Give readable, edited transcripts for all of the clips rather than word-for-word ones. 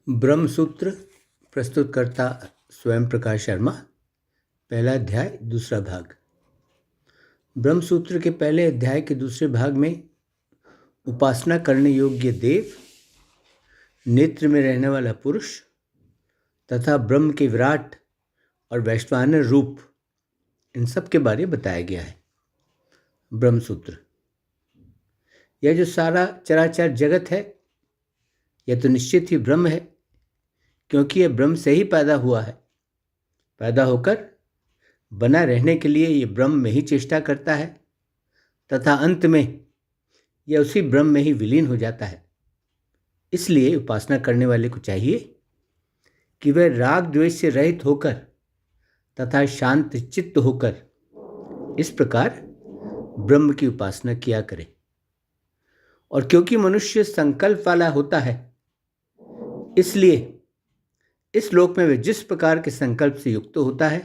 ब्रह्मसूत्र प्रस्तुतकर्ता स्वयं प्रकाश शर्मा। पहला अध्याय दूसरा भाग। ब्रह्मसूत्र के पहले अध्याय के दूसरे भाग में उपासना करने योग्य देव, नेत्र में रहने वाला पुरुष तथा ब्रह्म के विराट और वैश्वानर रूप, इन सब के बारे में बताया गया है। ब्रह्मसूत्र, यह जो सारा चराचर जगत है, यह तो निश्चित ही ब्रह्म है, क्योंकि यह ब्रह्म से ही पैदा हुआ है। पैदा होकर बना रहने के लिए यह ब्रह्म में ही चेष्टा करता है तथा अंत में यह उसी ब्रह्म में ही विलीन हो जाता है। इसलिए उपासना करने वाले को चाहिए कि वह राग द्वेष से रहित होकर तथा शांत चित्त होकर इस प्रकार ब्रह्म की उपासना किया करे। और क्योंकि मनुष्य संकल्प वाला होता है, इसलिए इस लोक में वह जिस प्रकार के संकल्प से युक्त होता है,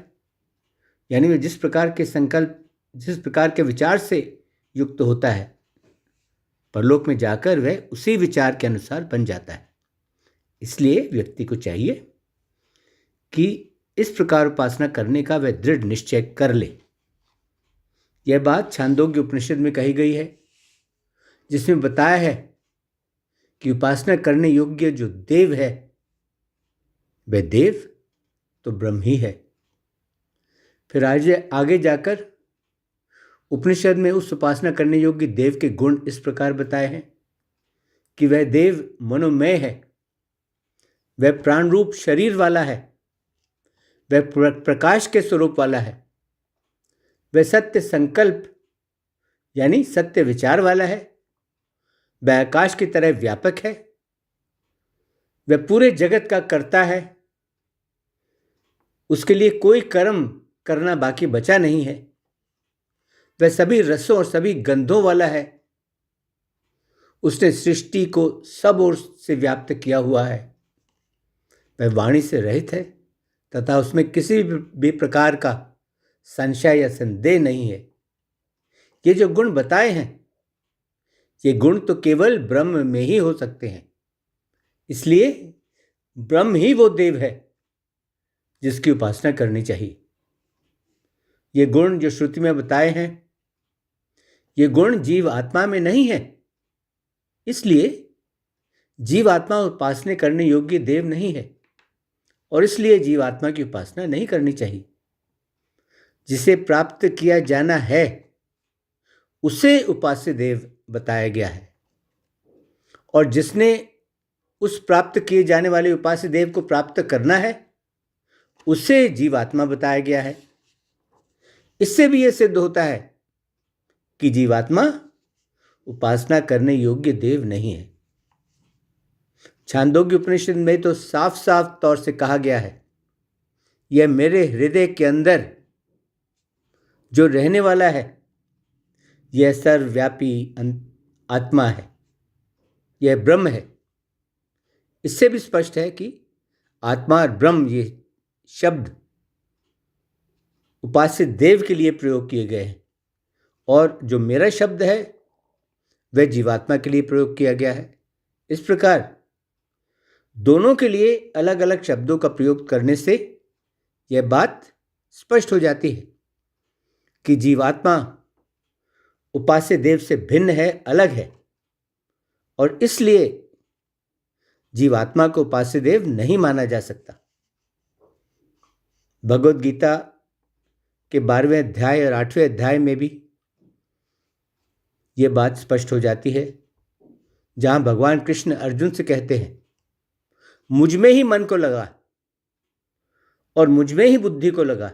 यानी वह जिस प्रकार के विचार से युक्त होता है, परलोक में जाकर वह उसी विचार के अनुसार बन जाता है। इसलिए व्यक्ति को चाहिए कि इस प्रकार उपासना करने का वह दृढ़ निश्चय कर ले। यह बात छांदोग्य उपनिषद में कही गई है, जिसमें बताया है कि उपासना करने योग्य जो देव है, वह देव तो ब्रह्म ही है। फिर आगे जाकर उपनिषद में उस उपासना करने योग्य देव के गुण इस प्रकार बताए हैं कि वह देव मनोमय है, वह प्राण रूप शरीर वाला है, वह प्रकाश के स्वरूप वाला है, वह सत्य संकल्प यानी सत्य विचार वाला है, वह आकाश की तरह व्यापक है, वह पूरे जगत का कर्ता है, उसके लिए कोई कर्म करना बाकी बचा नहीं है, वह सभी रसों और सभी गंधों वाला है, उसने सृष्टि को सब ओर से व्याप्त किया हुआ है, वह वाणी से रहित है तथा उसमें किसी भी प्रकार का संशय या संदेह नहीं है। ये जो गुण बताए हैं, ये गुण तो केवल ब्रह्म में ही हो सकते हैं। इसलिए ब्रह्म ही वो देव है जिसकी उपासना करनी चाहिए। ये गुण जो श्रुति में बताए हैं, ये गुण जीव आत्मा में नहीं है। इसलिए जीव आत्मा उपासना करने योग्य देव नहीं है, और इसलिए जीव आत्मा की उपासना नहीं करनी चाहिए। जिसे प्राप्त किया जाना है, उसे उपास्य देव बताया गया है, और जिसने उस प्राप्त किए जाने वाले उपास्य देव को प्राप्त करना है, उसे जीवात्मा बताया गया है। इससे भी यह सिद्ध होता है कि जीवात्मा उपासना करने योग्य देव नहीं है। छांदोग्य उपनिषद में तो साफ साफ तौर से कहा गया है, यह मेरे हृदय के अंदर जो रहने वाला है, यह सर्वव्यापी आत्मा है, यह ब्रह्म है। इससे भी स्पष्ट है कि आत्मा और ब्रह्म ये शब्द उपास्य देव के लिए प्रयोग किए गए हैं, और जो मेरा शब्द है वह जीवात्मा के लिए प्रयोग किया गया है। इस प्रकार दोनों के लिए अलग अलग शब्दों का प्रयोग करने से यह बात स्पष्ट हो जाती है कि जीवात्मा उपास्य देव से भिन्न है, अलग है, और इसलिए जीवात्मा को उपास्य देव नहीं माना जा सकता। भगवद गीता के 12वें अध्याय और 8वें अध्याय में भी यह बात स्पष्ट हो जाती है, जहां भगवान कृष्ण अर्जुन से कहते हैं, मुझ में ही मन को लगा और मुझ में ही बुद्धि को लगा,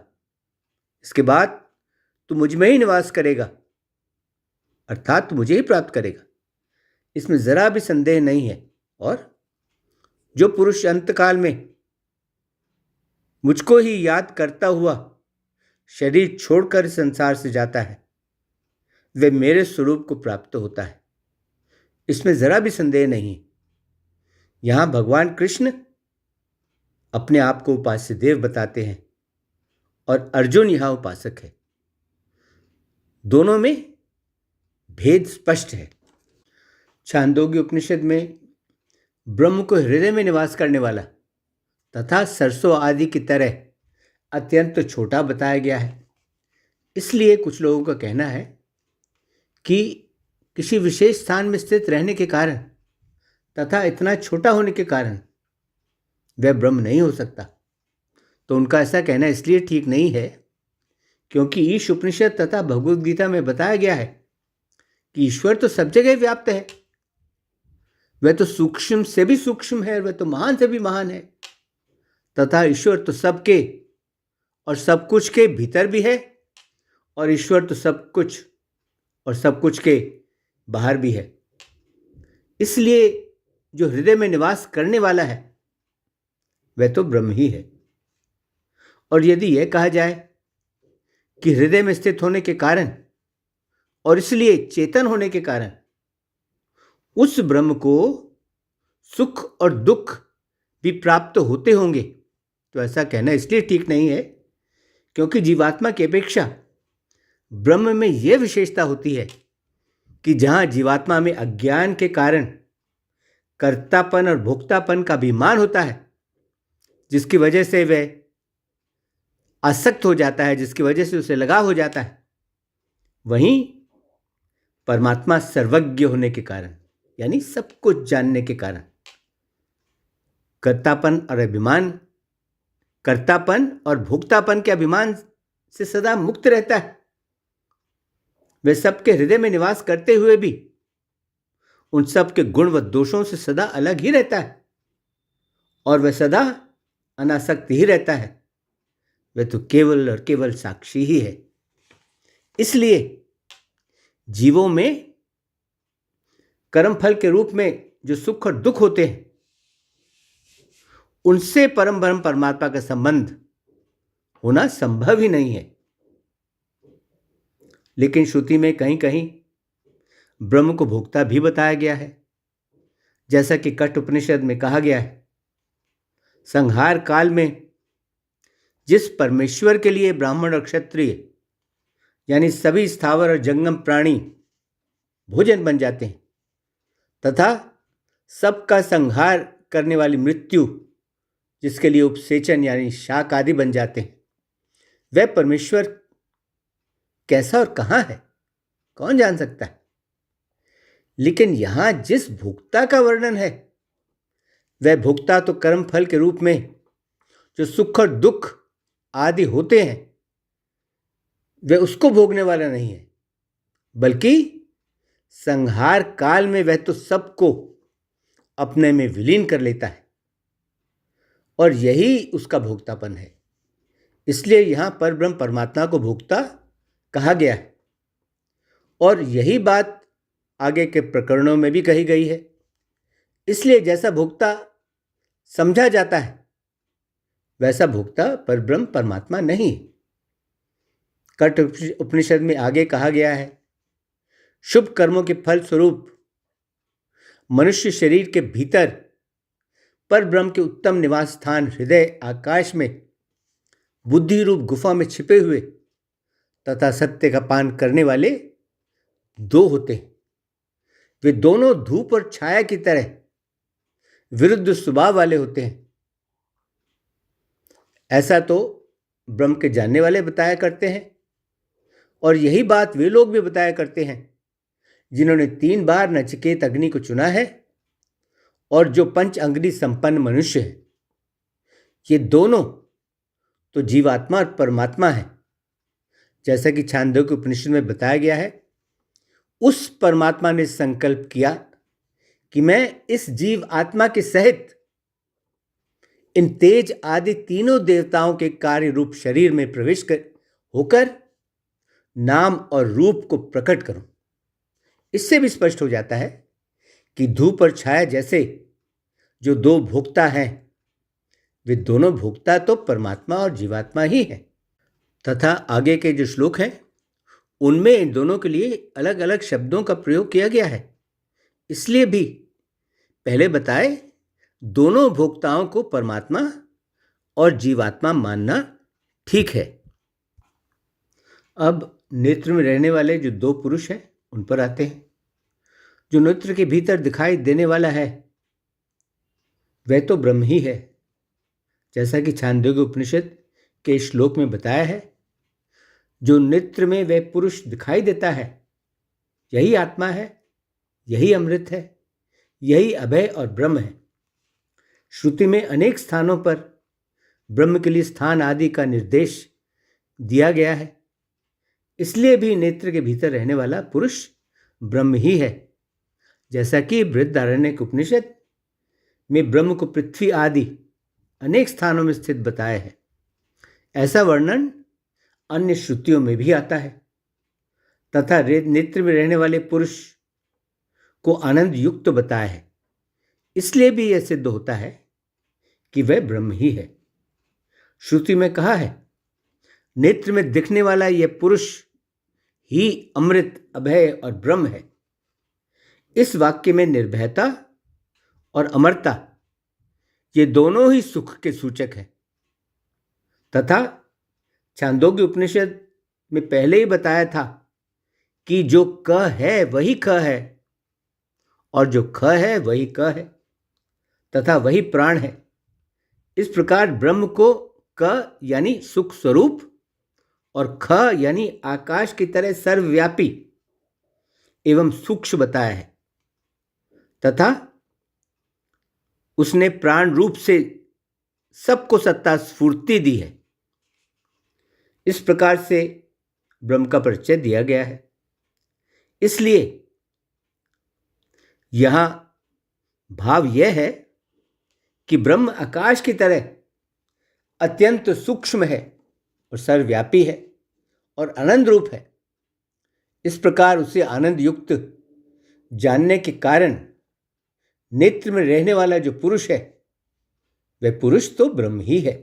इसके बाद तू मुझ में ही निवास करेगा, अर्थात तू मुझे ही प्राप्त करेगा। इसमें जरा भी संदेह नहीं है। और जो पुरुष अंतकाल में मुझको ही याद करता हुआ शरीर छोड़कर संसार से जाता है, वह मेरे स्वरूप को प्राप्त होता है। इसमें जरा भी संदेह नहीं। यहां भगवान कृष्ण अपने आप को उपास्य देव बताते हैं और अर्जुन यहां उपासक है। दोनों में भेद स्पष्ट है। छांदोग्य उपनिषद में ब्रह्म को हृदय में निवास करने वाला तथा सरसों आदि की तरह अत्यंत छोटा बताया गया है। इसलिए कुछ लोगों का कहना है कि किसी विशेष स्थान में स्थित रहने के कारण तथा इतना छोटा होने के कारण वह ब्रह्म नहीं हो सकता। तो उनका ऐसा कहना इसलिए ठीक नहीं है क्योंकि ईश उपनिषद तथा भगवद गीता में बताया गया है कि ईश्वर तो सब जगह व्याप्त है, वह तो सूक्ष्म से भी सूक्ष्म है, वह तो महान से भी महान है, तथा ईश्वर तो सबके और सब कुछ के भीतर भी है, और ईश्वर तो सब कुछ और सब कुछ के बाहर भी है। इसलिए जो हृदय में निवास करने वाला है वह तो ब्रह्म ही है। और यदि यह कहा जाए कि हृदय में स्थित होने के कारण और इसलिए चेतन होने के कारण उस ब्रह्म को सुख और दुख भी प्राप्त होते होंगे, तो ऐसा कहना इसलिए ठीक नहीं है क्योंकि जीवात्मा की अपेक्षा ब्रह्म में यह विशेषता होती है कि जहां जीवात्मा में अज्ञान के कारण कर्तापन और भोक्तापन का अभिमान होता है, जिसकी वजह से वह आसक्त हो जाता है, जिसकी वजह से उसे लगाव हो जाता है, वहीं परमात्मा सर्वज्ञ होने के कारण यानी सब कुछ जानने के कारण कर्तापन और भोक्तापन के अभिमान से सदा मुक्त रहता है। वह सबके हृदय में निवास करते हुए भी उन सब के गुण व दोषों से सदा अलग ही रहता है और वह सदा अनासक्त ही रहता है। वह तो केवल और केवल साक्षी ही है। इसलिए जीवों में कर्मफल के रूप में जो सुख और दुख होते हैं, उनसे परम ब्रह्म परमात्मा का संबंध होना संभव ही नहीं है। लेकिन श्रुति में कहीं कहीं ब्रह्म को भोक्ता भी बताया गया है, जैसा कि कठ उपनिषद में कहा गया है, संहार काल में जिस परमेश्वर के लिए ब्राह्मण और क्षत्रिय यानी सभी स्थावर और जंगम प्राणी भोजन बन जाते हैं तथा सबका संहार करने वाली मृत्यु जिसके लिए उपसेचन यानी शाक आदि बन जाते हैं, वह परमेश्वर कैसा और कहाँ है, कौन जान सकता है। लेकिन यहां जिस भोक्ता का वर्णन है, वह भोक्ता तो कर्म फल के रूप में जो सुख और दुख आदि होते हैं, वह उसको भोगने वाला नहीं है, बल्कि संहार काल में वह तो सबको अपने में विलीन कर लेता है और यही उसका भोक्तापन है। इसलिए यहां पर ब्रह्म परमात्मा को भोक्ता कहा गया है और यही बात आगे के प्रकरणों में भी कही गई है। इसलिए जैसा भोक्ता समझा जाता है वैसा भोक्ता पर ब्रह्म परमात्मा नहीं। कठ उपनिषद में आगे कहा गया है, शुभ कर्मों के फल स्वरूप मनुष्य शरीर के भीतर पर ब्रह्म के उत्तम निवास स्थान हृदय आकाश में बुद्धि रूप गुफा में छिपे हुए तथा सत्य का पान करने वाले दो होते हैं। वे दोनों धूप और छाया की तरह विरुद्ध स्वभाव वाले होते हैं। ऐसा तो ब्रह्म के जानने वाले बताया करते हैं और यही बात वे लोग भी बताया करते हैं जिन्होंने 3 बार नचिकेत अग्नि को चुना है और जो पंच अग्नि संपन्न मनुष्य है। ये दोनों तो जीवात्मा और परमात्मा है। जैसा कि छांदोग्य उपनिषद में बताया गया है, उस परमात्मा ने संकल्प किया कि मैं इस जीव आत्मा के सहित इन तेज आदि तीनों देवताओं के कार्य रूप शरीर में प्रवेश होकर नाम और रूप को प्रकट करूं। इससे भी स्पष्ट हो जाता है कि धूप और छाया जैसे जो दो भोक्ता हैं, वे दोनों भोक्ता तो परमात्मा और जीवात्मा ही हैं। तथा आगे के जो श्लोक हैं उनमें इन दोनों के लिए अलग अलग शब्दों का प्रयोग किया गया है। इसलिए भी पहले बताए दोनों भोक्ताओं को परमात्मा और जीवात्मा मानना ठीक है। अब नेत्र में रहने वाले जो 2 पुरुष हैं उन पर आते हैं। जो नेत्र के भीतर दिखाई देने वाला है वह तो ब्रह्म ही है। जैसा कि छांदोग्य उपनिषद के श्लोक में बताया है, जो नेत्र में वह पुरुष दिखाई देता है, यही आत्मा है, यही अमृत है, यही अभय और ब्रह्म है। श्रुति में अनेक स्थानों पर ब्रह्म के लिए स्थान आदि का निर्देश दिया गया है। इसलिए भी नेत्र के भीतर रहने वाला पुरुष ब्रह्म ही है। जैसा कि बृहदारण्यक उपनिषद में ब्रह्म को पृथ्वी आदि अनेक स्थानों में स्थित बताया है, ऐसा वर्णन अन्य श्रुतियों में भी आता है। तथा नेत्र में रहने वाले पुरुष को आनंद युक्त बताया है। इसलिए भी यह सिद्ध होता है कि वह ब्रह्म ही है। श्रुति में कहा है, नेत्र में दिखने वाला यह पुरुष ही अमृत, अभय और ब्रह्म है। इस वाक्य में निर्भयता और अमरता ये दोनों ही सुख के सूचक है। तथा छांदोग्य उपनिषद में पहले ही बताया था कि जो क है वही ख है, और जो ख है वही क है, तथा वही प्राण है। इस प्रकार ब्रह्म को क यानी सुख स्वरूप और ख यानी आकाश की तरह सर्वव्यापी एवं सूक्ष्म बताया है। तथा उसने प्राण रूप से सबको सत्ता स्फूर्ति दी है। इस प्रकार से ब्रह्म का परिचय दिया गया है। इसलिए यहां भाव यह है कि ब्रह्म आकाश की तरह अत्यंत सूक्ष्म है और सर्वव्यापी है और आनंद रूप है। इस प्रकार उसे आनंद युक्त जानने के कारण नेत्र में रहने वाला जो पुरुष है, वह पुरुष तो ब्रह्म ही है।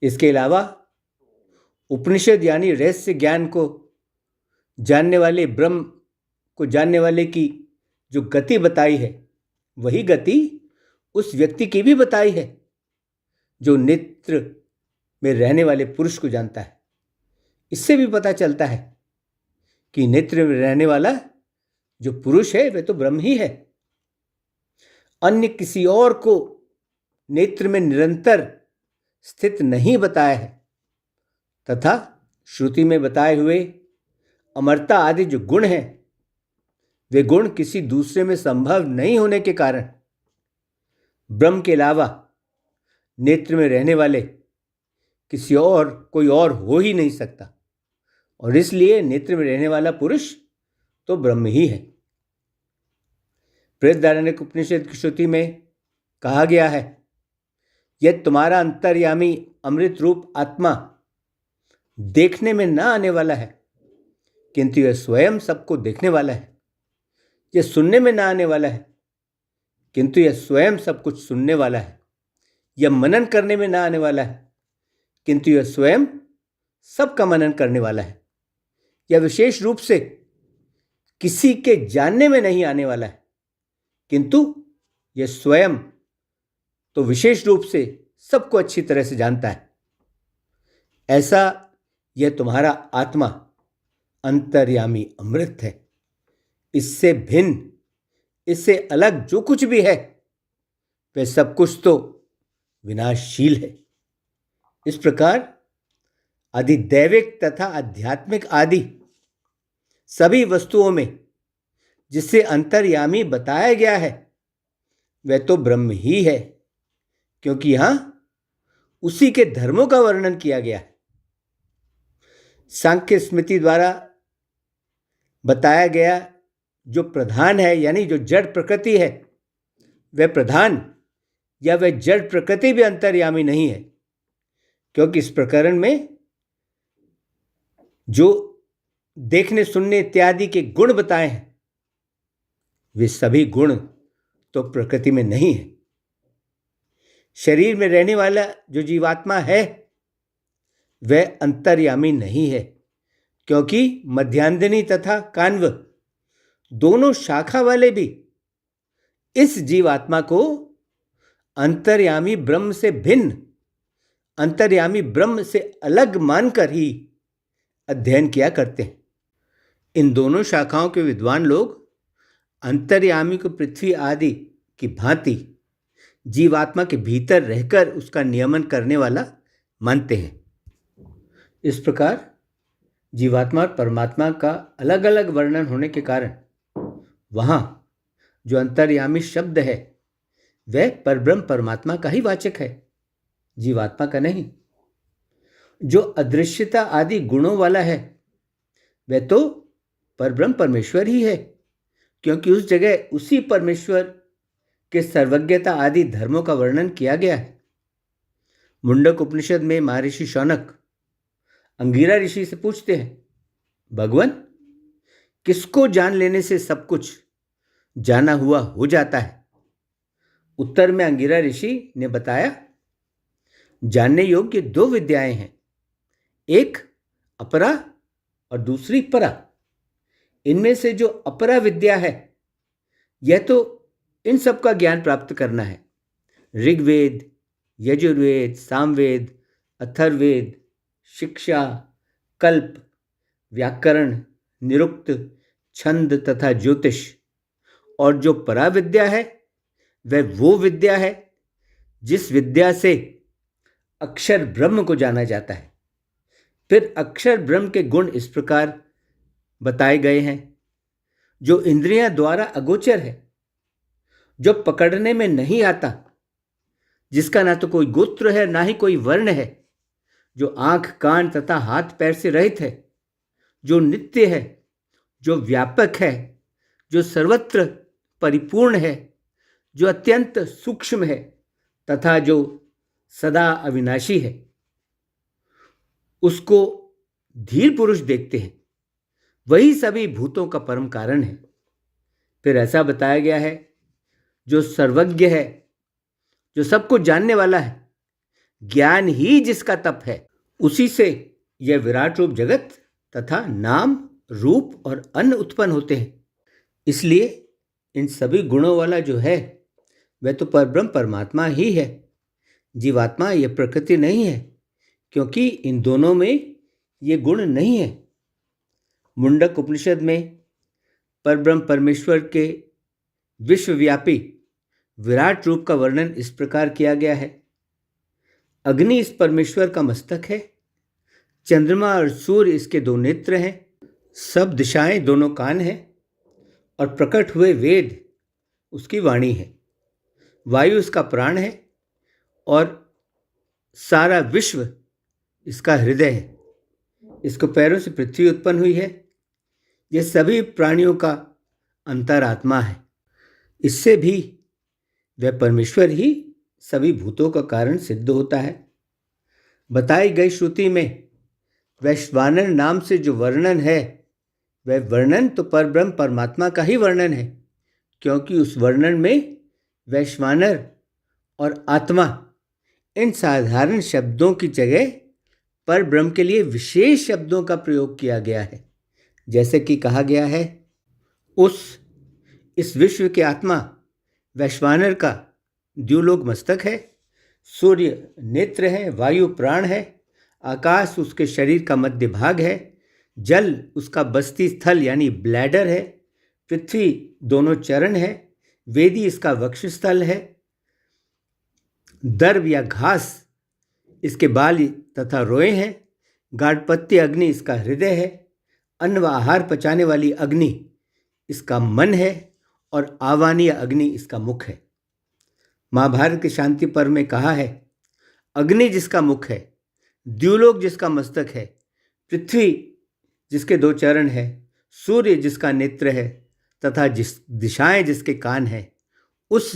इसके अलावा उपनिषद यानी रहस्य ज्ञान को जानने वाले, ब्रह्म को जानने वाले की जो गति बताई है, वही गति उस व्यक्ति की भी बताई है जो नेत्र में रहने वाले पुरुष को जानता है। इससे भी पता चलता है कि नेत्र में रहने वाला जो पुरुष है वह तो ब्रह्म ही है। अन्य किसी और को नेत्र में निरंतर स्थित नहीं बताया है। तथा श्रुति में बताए हुए अमरता आदि जो गुण हैं, वे गुण किसी दूसरे में संभव नहीं होने के कारण ब्रह्म के अलावा नेत्र में रहने वाले किसी और कोई और हो ही नहीं सकता, और इसलिए नेत्र में रहने वाला पुरुष तो ब्रह्म ही है। बृहदारण्यक उपनिषद की श्रुति में कहा गया है, यह तुम्हारा अंतर्यामी अमृत रूप आत्मा देखने में ना आने वाला है, किंतु यह स्वयं सबको देखने वाला है। यह सुनने में ना आने वाला है, किंतु यह स्वयं सब कुछ सुनने वाला है। यह मनन करने में ना आने वाला है, किंतु यह स्वयं सबका मनन करने वाला है। यह विशेष रूप से किसी के जानने में नहीं आने वाला है, किंतु यह स्वयं तो विशेष रूप से सबको अच्छी तरह से जानता है। ऐसा यह तुम्हारा आत्मा अंतर्यामी अमृत है। इससे भिन्न, इससे अलग जो कुछ भी है, वह सब कुछ तो विनाशशील है। इस प्रकार अधिदैविक तथा आध्यात्मिक आदि सभी वस्तुओं में जिससे अंतर्यामी बताया गया है, वह तो ब्रह्म ही है, क्योंकि यहां उसी के धर्मों का वर्णन किया गया है। सांख्य स्मृति द्वारा बताया गया जो प्रधान है, यानी जो जड़ प्रकृति है, वह प्रधान या वह जड़ प्रकृति भी अंतर्यामी नहीं है, क्योंकि इस प्रकरण में जो देखने, सुनने इत्यादि के गुण बताए हैं, वे सभी गुण तो प्रकृति में नहीं है। शरीर में रहने वाला जो जीवात्मा है, वह अंतर्यामी नहीं है, क्योंकि मध्यांजनी तथा कान्व दोनों शाखा वाले भी इस जीवात्मा को अंतर्यामी ब्रह्म से भिन्न, अंतर्यामी ब्रह्म से अलग मानकर ही अध्ययन किया करते हैं। इन दोनों शाखाओं के विद्वान लोग अंतर्यामी को पृथ्वी आदि की भांति जीवात्मा के भीतर रहकर उसका नियमन करने वाला मानते हैं। इस प्रकार जीवात्मा और परमात्मा का अलग अलग वर्णन होने के कारण वहाँ जो अंतर्यामी शब्द है वह परब्रह्म परमात्मा का ही वाचक है, जीवात्मा का नहीं। जो अदृश्यता आदि गुणों वाला है वह तो परब्रह्म परमेश्वर ही है, क्योंकि उस जगह उसी परमेश्वर के सर्वज्ञता आदि धर्मों का वर्णन किया गया है। मुंडक उपनिषद में महर्षि शौनक अंगिरा ऋषि से पूछते हैं, भगवान, किसको जान लेने से सब कुछ जाना हुआ हो जाता है? उत्तर में अंगिरा ऋषि ने बताया, जानने योग्य दो विद्याएं हैं, एक अपरा और दूसरी परा। इनमें से जो अपरा विद्या है यह तो इन सब का ज्ञान प्राप्त करना है। ऋग्वेद, यजुर्वेद, सामवेद, अथर्ववेद, शिक्षा, कल्प, व्याकरण, निरुक्त, छंद तथा ज्योतिष। और जो परा विद्या है वह वो विद्या है जिस विद्या से अक्षर ब्रह्म को जाना जाता है। फिर अक्षर ब्रह्म के गुण इस प्रकार बताए गए हैं, जो इंद्रियां द्वारा अगोचर है, जो पकड़ने में नहीं आता, जिसका ना तो कोई गोत्र है ना ही कोई वर्ण है, जो आंख, कान तथा हाथ पैर से रहित है, जो नित्य है, जो व्यापक है, जो सर्वत्र परिपूर्ण है, जो अत्यंत सूक्ष्म है तथा जो सदा अविनाशी है, उसको धीर पुरुष देखते हैं। वही सभी भूतों का परम कारण है। फिर ऐसा बताया गया है, जो सर्वज्ञ है, जो सब कुछ जानने वाला है, ज्ञान ही जिसका तप है, उसी से यह विराट रूप जगत तथा नाम, रूप और अन्न उत्पन्न होते हैं। इसलिए इन सभी गुणों वाला जो है वह तो परब्रह्म परमात्मा ही है। जीवात्मा यह प्रकृति नहीं है, क्योंकि इन दोनों में ये गुण नहीं है। मुंडक उपनिषद में परब्रह्म परमेश्वर के विश्वव्यापी विराट रूप का वर्णन इस प्रकार किया गया है। अग्नि इस परमेश्वर का मस्तक है, चंद्रमा और सूर्य इसके दो नेत्र हैं, सब दिशाएं दोनों कान हैं, और प्रकट हुए वेद उसकी वाणी है। वायु इसका प्राण है और सारा विश्व इसका हृदय है। इसको पैरों से पृथ्वी उत्पन्न हुई है। यह सभी प्राणियों का अंतरात्मा है। इससे भी वह परमेश्वर ही सभी भूतों का कारण सिद्ध होता है। बताई गई श्रुति में वैश्वानर नाम से जो वर्णन है वह वर्णन तो परब्रह्म परमात्मा का ही वर्णन है, क्योंकि उस वर्णन में वैश्वानर और आत्मा इन साधारण शब्दों की जगह परब्रह्म के लिए विशेष शब्दों का प्रयोग किया गया है। जैसे कि कहा गया है, इस विश्व के आत्मा वैश्वानर का द्युलोक मस्तक है, सूर्य नेत्र है, वायु प्राण है, आकाश उसके शरीर का मध्य भाग है, जल उसका बस्ती स्थल यानी ब्लैडर है, पृथ्वी दोनों चरण है, वेदी इसका वक्षस्थल है, दर्भ या घास इसके बाल तथा रोए हैं, गाढ़पत्य अग्नि इसका हृदय है, अन्न व आहार पचाने वाली अग्नि इसका मन है और आवानीय अग्नि इसका मुख है। महाभारत के शांति पर्व में कहा है, अग्नि जिसका मुख है, द्युलोक जिसका मस्तक है, पृथ्वी जिसके दो चरण है, सूर्य जिसका नेत्र है तथा जिस दिशाएं जिसके कान है, उस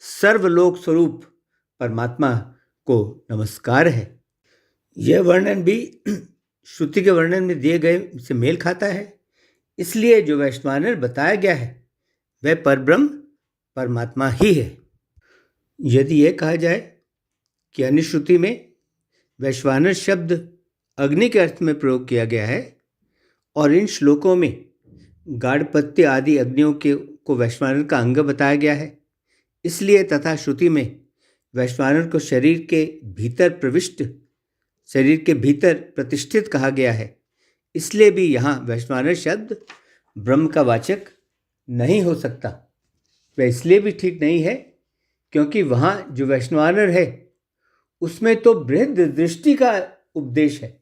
सर्वलोक स्वरूप परमात्मा को नमस्कार है। यह वर्णन भी श्रुति के वर्णन में दिए गए से मेल खाता है। इसलिए जो वैश्वानर बताया गया है वह परब्रह्म परमात्मा ही है। यदि यह कहा जाए कि अनुश्रुति में वैश्वानर शब्द अग्नि के अर्थ में प्रयोग किया गया है और इन श्लोकों में गाढ़पत्य आदि अग्नियों को वैश्वानर का अंग बताया गया है, इसलिए तथा श्रुति में वैश्वानर को शरीर के भीतर प्रतिष्ठित कहा गया है, इसलिए भी यहाँ वैश्वानर शब्द ब्रह्म का वाचक नहीं हो सकता। वह इसलिए भी ठीक नहीं है क्योंकि वहाँ जो वैश्वानर है उसमें तो बृहद दृष्टि का उपदेश है।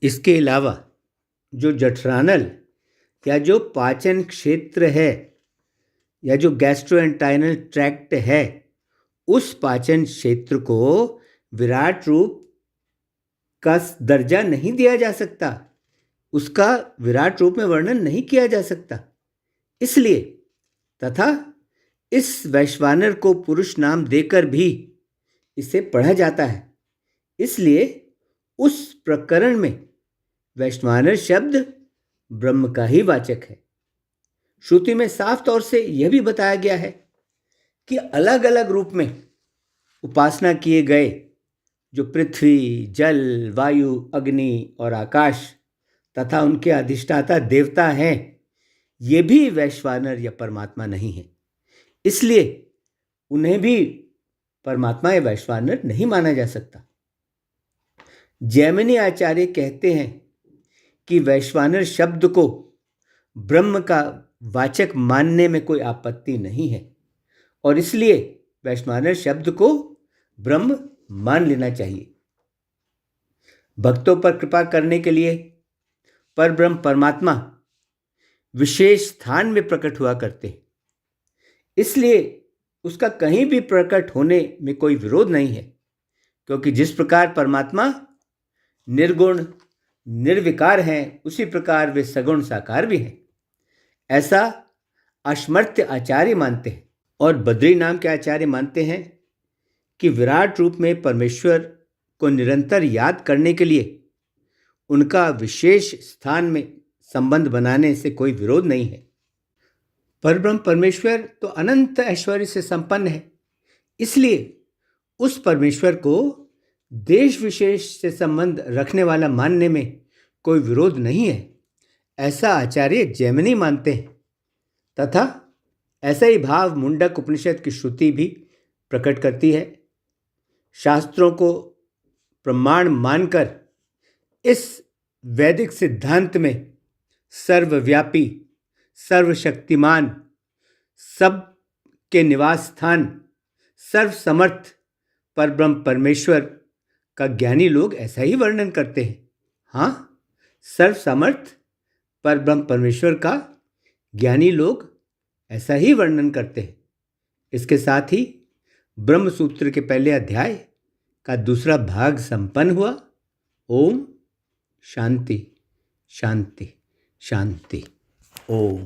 इसके अलावा जो जठरानल या जो पाचन क्षेत्र है या जो गैस्ट्रोएंटाइनल ट्रैक्ट है, उस पाचन क्षेत्र को विराट रूप का दर्जा नहीं दिया जा सकता, उसका विराट रूप में वर्णन नहीं किया जा सकता। इसलिए तथा इस वैश्वानर को पुरुष नाम देकर भी इसे पढ़ा जाता है। इसलिए उस प्रकरण में वैश्वानर शब्द ब्रह्म का ही वाचक है। श्रुति में साफ तौर से यह भी बताया गया है कि अलग अलग रूप में उपासना किए गए जो पृथ्वी, जल, वायु, अग्नि और आकाश तथा उनके अधिष्ठाता देवता हैं, ये भी वैश्वानर या परमात्मा नहीं है। इसलिए उन्हें भी परमात्मा या वैश्वानर नहीं माना जा सकता। जैमिनी आचार्य कहते हैं कि वैश्वानर शब्द को ब्रह्म का वाचक मानने में कोई आपत्ति नहीं है और इसलिए वैश्वानर शब्द को ब्रह्म मान लेना चाहिए। भक्तों पर कृपा करने के लिए परब्रह्म परमात्मा विशेष स्थान में प्रकट हुआ करते हैं, इसलिए उसका कहीं भी प्रकट होने में कोई विरोध नहीं है, क्योंकि जिस प्रकार परमात्मा निर्गुण निर्विकार हैं, उसी प्रकार वे सगुण साकार भी हैं। ऐसा अश्मर्त्य आचार्य मानते हैं और बद्री नाम के आचार्य मानते हैं कि विराट रूप में परमेश्वर को निरंतर याद करने के लिए उनका विशेष स्थान में संबंध बनाने से कोई विरोध नहीं है। परब्रह्म परमेश्वर तो अनंत ऐश्वर्य से संपन्न है, इसलिए उस परमेश्वर को देश विशेष से संबंध रखने वाला मानने में कोई विरोध नहीं है, ऐसा आचार्य जैमिनी मानते हैं। तथा ऐसा ही भाव मुंडक उपनिषद की श्रुति भी प्रकट करती है। शास्त्रों को प्रमाण मानकर इस वैदिक सिद्धांत में सर्वव्यापी, सर्वशक्तिमान, सब के निवास स्थान, सर्वसमर्थ परब्रह्म परमेश्वर का ज्ञानी लोग ऐसा ही वर्णन करते हैं। हाँ, सर्वसमर्थ परब्रह्म परमेश्वर का ज्ञानी लोग ऐसा ही वर्णन करते हैं। इसके साथ ही ब्रह्म सूत्र के पहले अध्याय का दूसरा भाग संपन्न हुआ। ओम शांति शांति शांति। ओम।